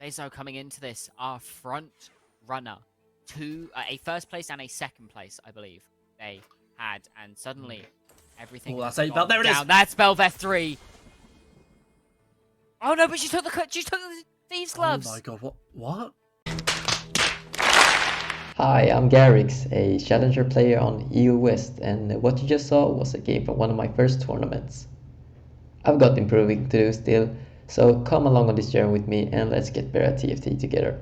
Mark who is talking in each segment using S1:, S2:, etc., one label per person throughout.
S1: Bezo coming into this are front runner to a first place and a second place, I believe they had, and suddenly everything has
S2: that's 8 belt.
S1: gone
S2: There it is.
S1: down. That's Belveth 3. Oh no, but she took the thieves gloves.
S2: Oh my god, what?
S3: Hi, I'm Garrix, a challenger player on EU West, and what you just saw was a game from one of my first tournaments. I've got improving to do still, so come along on this journey with me and let's get better at TFT together.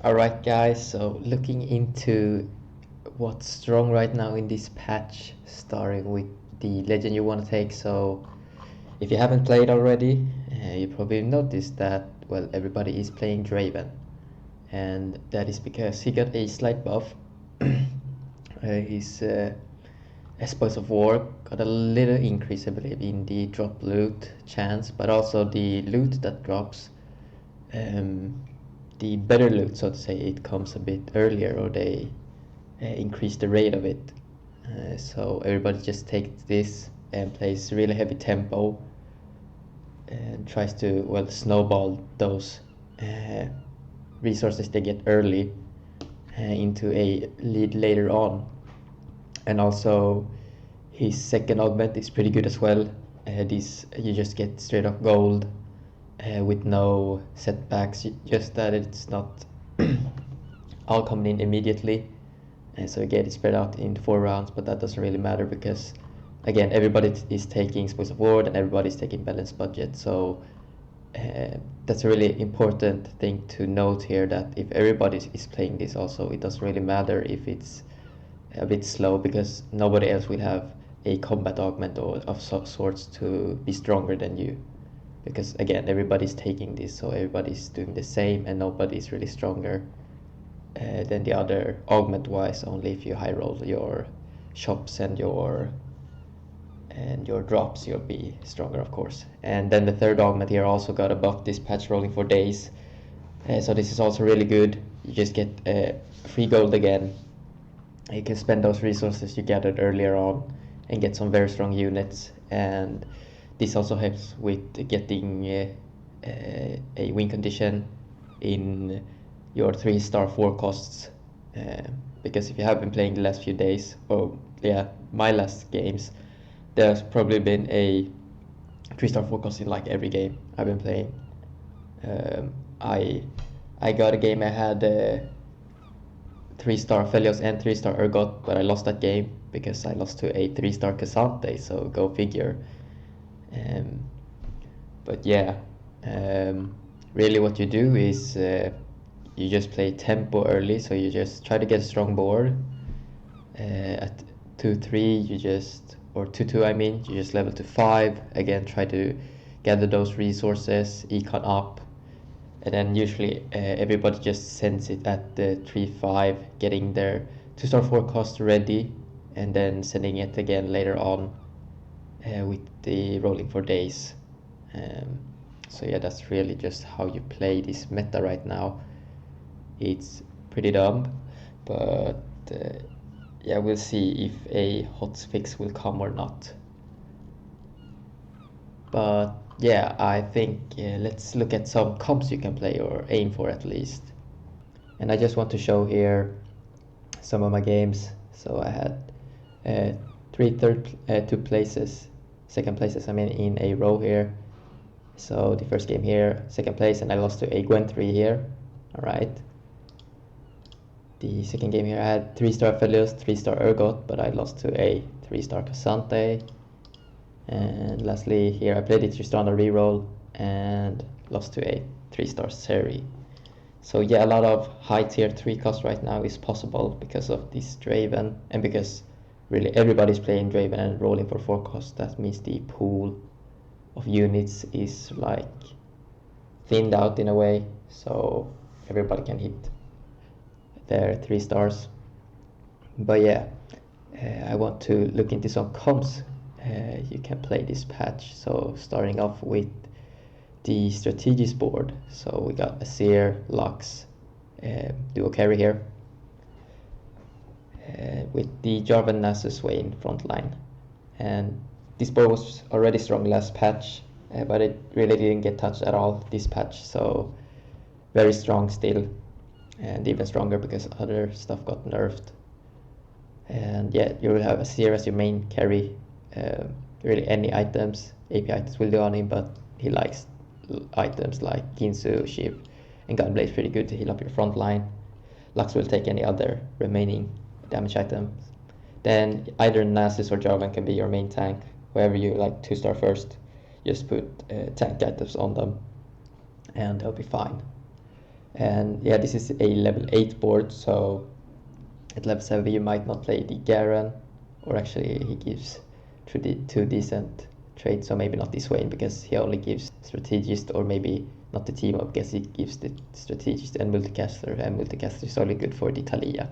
S3: Alright guys, so looking into what's strong right now in this patch, starting with the legend you want to take. So if you haven't played already, you probably noticed that, well, everybody is playing DRAVEN. And that is because he got a slight buff. His Spoils of War got a little increase, I believe, in the drop loot chance, but also the loot that drops, the better loot, so to say, it comes a bit earlier, or they increase the rate of it. So everybody just takes this and plays really heavy tempo and tries to, well, snowball those resources they get early into a lead later on. And also his second augment is pretty good as well. This you just get straight up gold with no setbacks, just that it's not all coming in immediately, and so you get it spread out in 4 rounds, but that doesn't really matter because again everybody is taking Spoils of War and everybody's taking balanced budget. So that's a really important thing to note here, that if everybody is playing this also, it doesn't really matter if it's a bit slow, because nobody else will have a combat augment or of sorts to be stronger than you, because again everybody's taking this, so everybody's doing the same and nobody's really stronger than the other augment wise. Only if you high roll your shops and your drops you'll be stronger, of course. And then the third augment here also got a buff this patch, rolling for days, so this is also really good. You just get free gold again. You can spend those resources you gathered earlier on and get some very strong units, and this also helps with getting a win condition in your 3-star forecasts, because if you have been playing the last few days, or yeah, my last games, there's probably been a 3-star forecast in like every game I've been playing. I got a game I had 3-star Felios and 3-star Urgot, but I lost that game because I lost to a 3-star Cassante, so go figure. But yeah, really what you do is you just play tempo early, so you just try to get a strong board. At 2-3 you just, or 2-2 I mean, you just level to 5, again try to gather those resources, econ up, and then usually everybody just sends it at the 3-5, getting their 2-star forecast ready, and then sending it again later on with the rolling for days. So yeah, that's really just how you play this meta right now. It's pretty dumb, but yeah, we'll see if a hotfix will come or not. But yeah, I think let's look at some comps you can play, or aim for at least. And I just want to show here some of my games. So I had two places, second places I mean, in a row here. So the first game here, second place, and I lost to a Gwen 3 here. Alright. The second game here I had 3-star Felios, 3-star Urgot, but I lost to a 3-star Cassante. And lastly here I played it Tristana reroll and lost to a 3-star Seri. So yeah, a lot of high tier 3 cost right now is possible because of this DRAVEN, and because really everybody's playing DRAVEN and rolling for 4 cost. That means the pool of units is like thinned out in a way, so everybody can hit their 3 stars. But yeah, I want to look into some comps you can play this patch. So starting off with the strategist board, so we got Azir, Lux, duo carry here, with the Jarvan Nasus Swain frontline. And this board was already strong last patch, but it really didn't get touched at all this patch, so very strong still, and even stronger because other stuff got nerfed. And yeah, you will have Azir as your main carry. Really any items, AP items will do on him, but he likes items like Ginsu, Shiv, and Gunblade is pretty good to heal up your front line. Lux will take any other remaining damage items. Then either Nasus or Jarvan can be your main tank. Whoever you like 2-star first, just put tank items on them and they'll be fine. And yeah, this is a level 8 board, so at level 7 you might not play the Garen, or actually he gives two decent traits, so maybe not this Swain because he only gives strategist, or maybe not the team up because he gives the strategist and multicaster is only good for the Talia.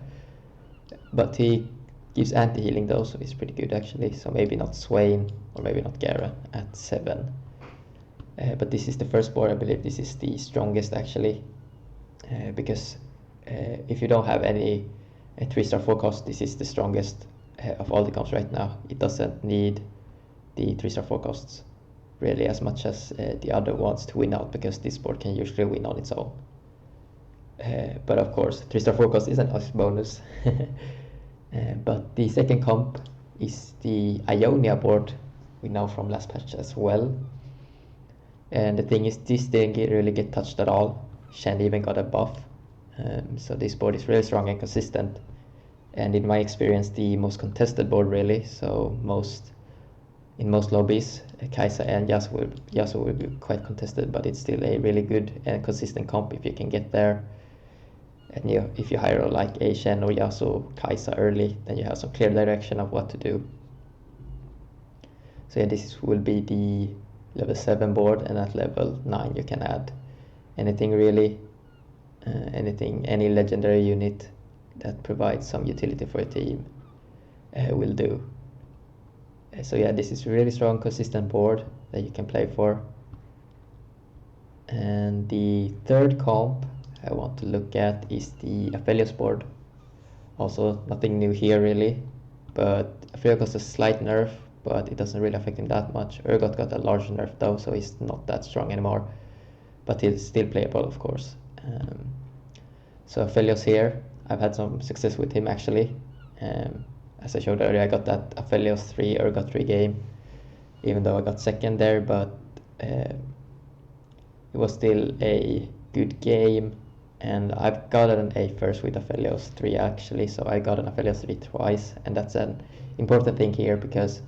S3: But he gives anti-healing though, so it's pretty good actually, so maybe not Swain or maybe not Garen at 7. But this is the first board, I believe this is the strongest actually, because if you don't have any 3-star forecast, this is the strongest of all the comps right now. It doesn't need the 3-star forecasts really as much as the other ones to win out, because this board can usually win on its own. But of course 3-star forecast is an us bonus. But the second comp is the Ionia board we know from last patch as well. And the thing is, this didn't really get touched at all. Shen even got a buff. So this board is really strong and consistent. And in my experience, the most contested board really. So in most lobbies, Kai'Sa and Yasuo will be quite contested, but it's still a really good and consistent comp if you can get there. And if you hire like a Shen or Yasuo Kai'Sa early, then you have some clear direction of what to do. So yeah, this will be the level 7 board, and at level 9 you can add anything really, any legendary unit that provides some utility for a team will do. So yeah, this is a really strong consistent board that you can play for. And the third comp I want to look at is the Aphelios board. Also nothing new here really, but Aphelios got a slight nerf, but it doesn't really affect him that much. Urgot got a large nerf though, so he's not that strong anymore, but he's still playable of course. So Aphelios here, I've had some success with him actually. As I showed earlier, I got that Aphelios 3 Urgot 3 game, even though I got second there, but it was still a good game. And I've gotten a first with Aphelios 3 actually, so I got an Aphelios 3 twice, and that's an important thing here because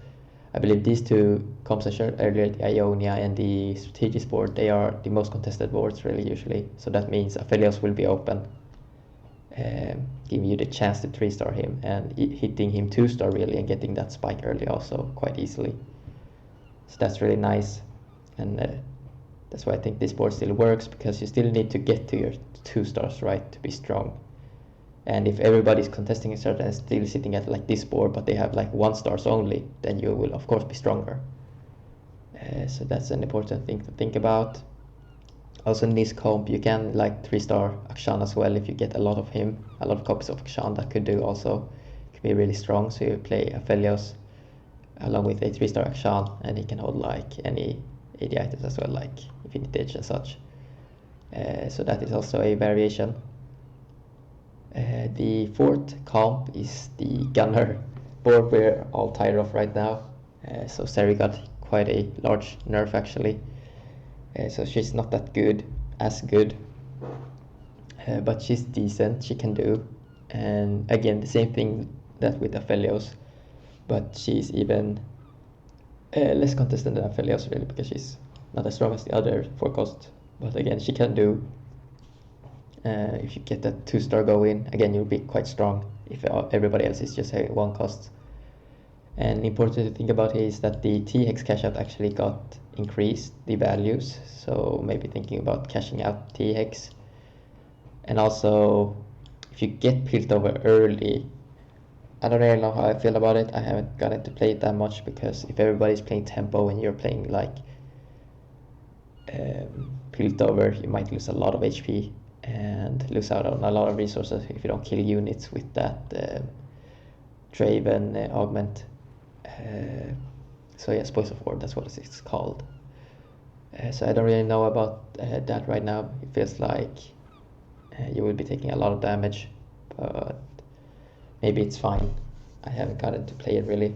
S3: I believe these two comps I showed earlier, the Ionia and the Strategist board, they are the most contested boards really usually. So that means Aphelios will be open, giving you the chance to 3-star him and hitting him 2-star really, and getting that spike early also quite easily. So that's really nice, and that's why I think this board still works, because you still need to get to your 2-stars right to be strong. And if everybody's contesting each other and still sitting at like this board, but they have like 1-stars only, then you will of course be stronger. So that's an important thing to think about. Also in this comp you can like 3-star Akshan as well if you get a lot of him. A lot of copies of Akshan that could do also. Could be really strong, so you play Aphelios along with a 3-star Akshan, and he can hold like any AD items as well, like Infinite Edge and such. So that is also a variation. The fourth comp is the Gunner board we're all tired of right now. So Seri got quite a large nerf actually. So she's not that good, but she's decent, she can do. And again, the same thing that with Aphelios, but she's even less contested than Aphelios really, because she's not as strong as the other forecast. But again, she can do. If you get that 2-star going, again you'll be quite strong if everybody else is just having 1 cost. And important to think about here is that the T-Hex cash out actually got increased, the values, so maybe thinking about cashing out T-Hex. And also, if you get Piltover early, I don't really know how I feel about it. I haven't gotten to play it that much, because if everybody's playing tempo and you're playing like Piltover, you might lose a lot of HP and lose out on a lot of resources if you don't kill units with that DRAVEN augment. So yeah, Spoils of War, that's what it's called. So I don't really know about that right now. It feels like You will be taking a lot of damage, but maybe it's fine. I haven't gotten to play it really.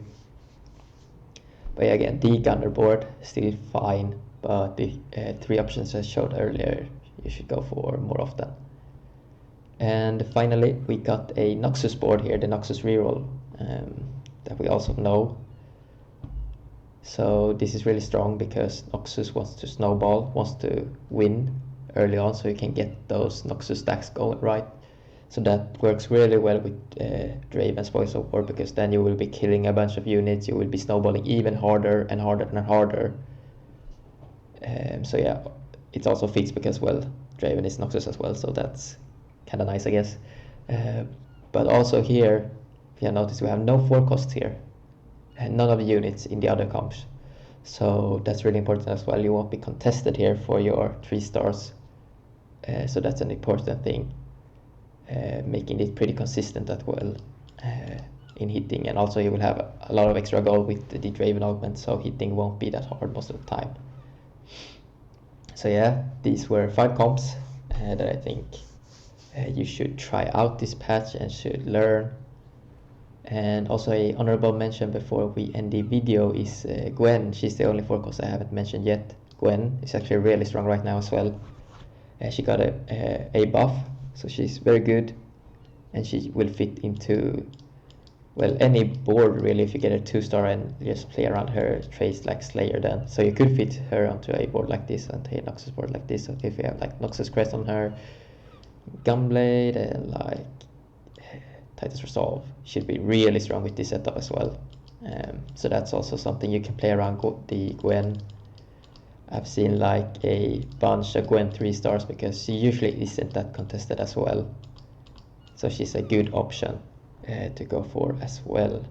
S3: But yeah, again, the gunner board still fine, but the 3 options I showed earlier you should go for more often. And finally, we got a Noxus board here, the Noxus reroll, that we also know. So this is really strong because Noxus wants to snowball, wants to win early on, so you can get those Noxus stacks going right. So that works really well with DRAVEN's Voice of War, because then you will be killing a bunch of units, you will be snowballing even harder and harder and harder. So yeah, it also fits because, well, DRAVEN is Noxus as well, so that's kind of nice, I guess. But also here, if you notice, we have no forecasts here, and none of the units in the other comps. So that's really important as well. You won't be contested here for your 3 stars. So that's an important thing. Making it pretty consistent as well in hitting, and also you will have a lot of extra gold with the DRAVEN augment, so hitting won't be that hard most of the time. So yeah, these were 5 comps that I think you should try out this patch and should learn. And also a honorable mention before we end the video is Gwen. She's the only forecast I haven't mentioned yet. Gwen is actually really strong right now as well. She got a buff, so she's very good, and she will fit into, well, any board really if you get a 2-star and just play around her traits like Slayer then. So you could fit her onto a board like this, onto a Noxus board like this. So if you have like Noxus Crest on her, Gunblade, and like Titus Resolve, should be really strong with this setup as well. So that's also something you can play around the Gwen. I've seen like a bunch of Gwen 3 stars because she usually isn't that contested as well. So she's a good option to go for as well.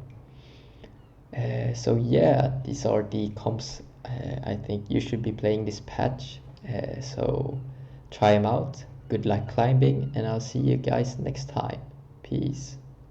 S3: So yeah, these are the comps I think you should be playing this patch. So try them out. Good luck climbing, and I'll see you guys next time. Peace.